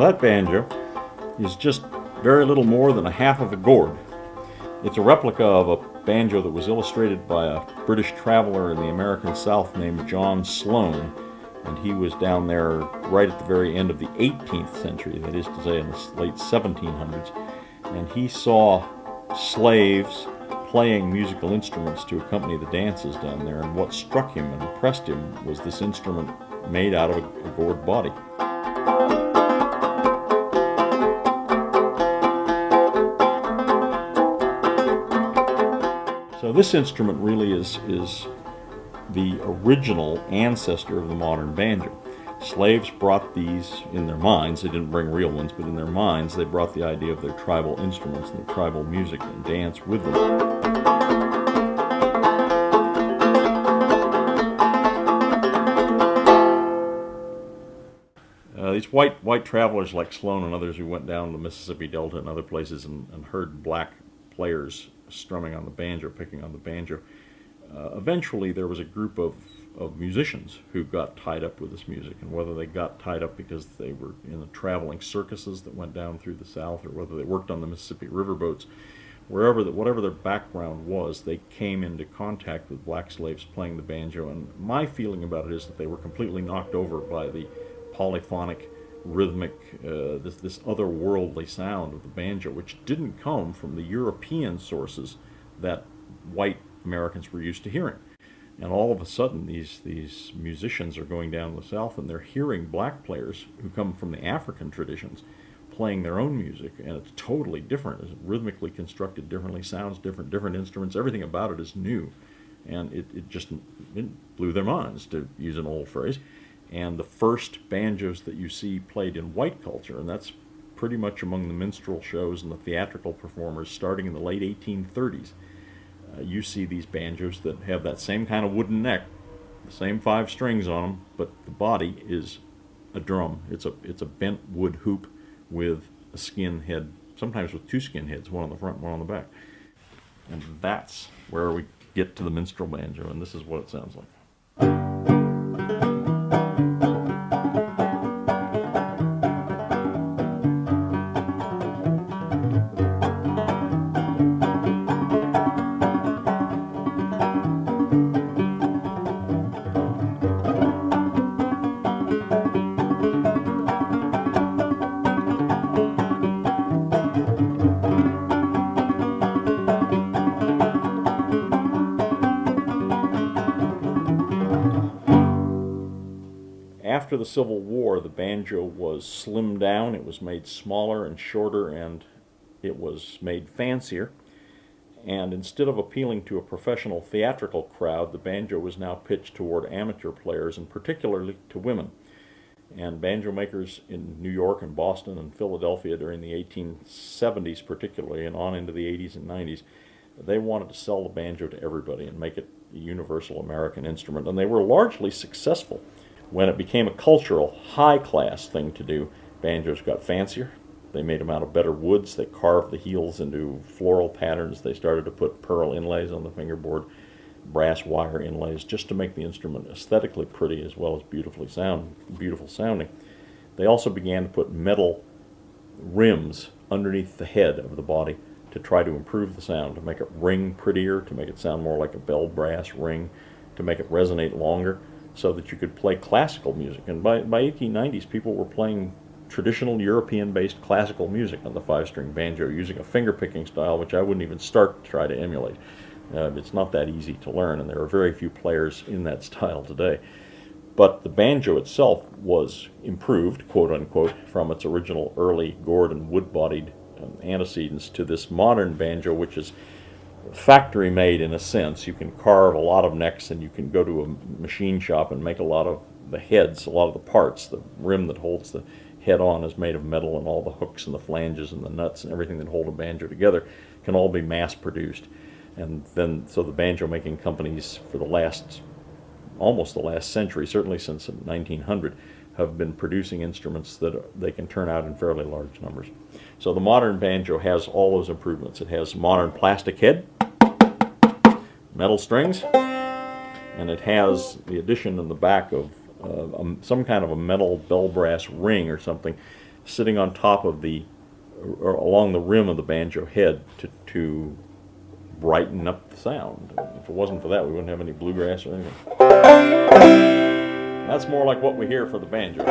that banjo is just very little more than a half of a gourd. It's a replica of a banjo that was illustrated by a British traveler in the American South named John Sloane, and he was down there right at the very end of the 18th century, that is to say in the late 1700s, and he saw slaves playing musical instruments to accompany the dances down there, and what struck him and impressed him was this instrument made out of a gourd body. So this instrument really is the original ancestor of the modern banjo. Slaves brought these in their minds. They didn't bring real ones, but in their minds they brought the idea of their tribal instruments and their tribal music and dance with them. These white travelers like Sloane and others who went down the Mississippi Delta and other places and heard black players strumming on the banjo, picking on the banjo. Eventually there was a group of musicians who got tied up with this music, and whether they got tied up because they were in the traveling circuses that went down through the South, or whether they worked on the Mississippi riverboats, whatever their background was, they came into contact with black slaves playing the banjo, and my feeling about it is that they were completely knocked over by the polyphonic, rhythmic, this otherworldly sound of the banjo, which didn't come from the European sources that white Americans were used to hearing. And all of a sudden these musicians are going down the South and they're hearing black players who come from the African traditions playing their own music, and it's totally different. It's rhythmically constructed differently, sounds different instruments, everything about it is new. And it blew their minds, to use an old phrase. And the first banjos that you see played in white culture, and that's pretty much among the minstrel shows and the theatrical performers starting in the late 1830s. You see these banjos that have that same kind of wooden neck, the same 5 strings on them, but the body is a drum. It's a bent wood hoop with a skin head, sometimes with 2 skin heads, one on the front, one on the back. And that's where we get to the minstrel banjo, and this is what it sounds like. After the Civil War, the banjo was slimmed down, it was made smaller and shorter, and it was made fancier. And instead of appealing to a professional theatrical crowd, the banjo was now pitched toward amateur players, and particularly to women. And banjo makers in New York and Boston and Philadelphia during the 1870s particularly, and on into the 80s and 90s, they wanted to sell the banjo to everybody and make it a universal American instrument. And they were largely successful. When it became a cultural, high-class thing to do, banjos got fancier. They made them out of better woods. They carved the heels into floral patterns. They started to put pearl inlays on the fingerboard, brass wire inlays, just to make the instrument aesthetically pretty as well as beautiful sounding. They also began to put metal rims underneath the head of the body to try to improve the sound, to make it ring prettier, to make it sound more like a bell brass ring, to make it resonate longer, so that you could play classical music. And by 1890s, people were playing traditional European-based classical music on the 5-string banjo using a finger-picking style, which I wouldn't even start to try to emulate. It's not that easy to learn, and there are very few players in that style today. But the banjo itself was improved, quote-unquote, from its original early gourd and wood-bodied antecedents to this modern banjo, which is factory made in a sense. You can carve a lot of necks, and you can go to a machine shop and make a lot of the heads, a lot of the parts. The rim that holds the head on is made of metal, and all the hooks and the flanges and the nuts and everything that hold a banjo together can all be mass produced. And then so the banjo making companies for almost the last century, certainly since 1900, have been producing instruments that they can turn out in fairly large numbers. So the modern banjo has all those improvements. It has modern plastic head, metal strings, and it has the addition in the back of some kind of a metal bell brass ring or something sitting on top of the, or along the rim of the banjo head to brighten up the sound. If it wasn't for that, we wouldn't have any bluegrass or anything. That's more like what we hear for the banjo.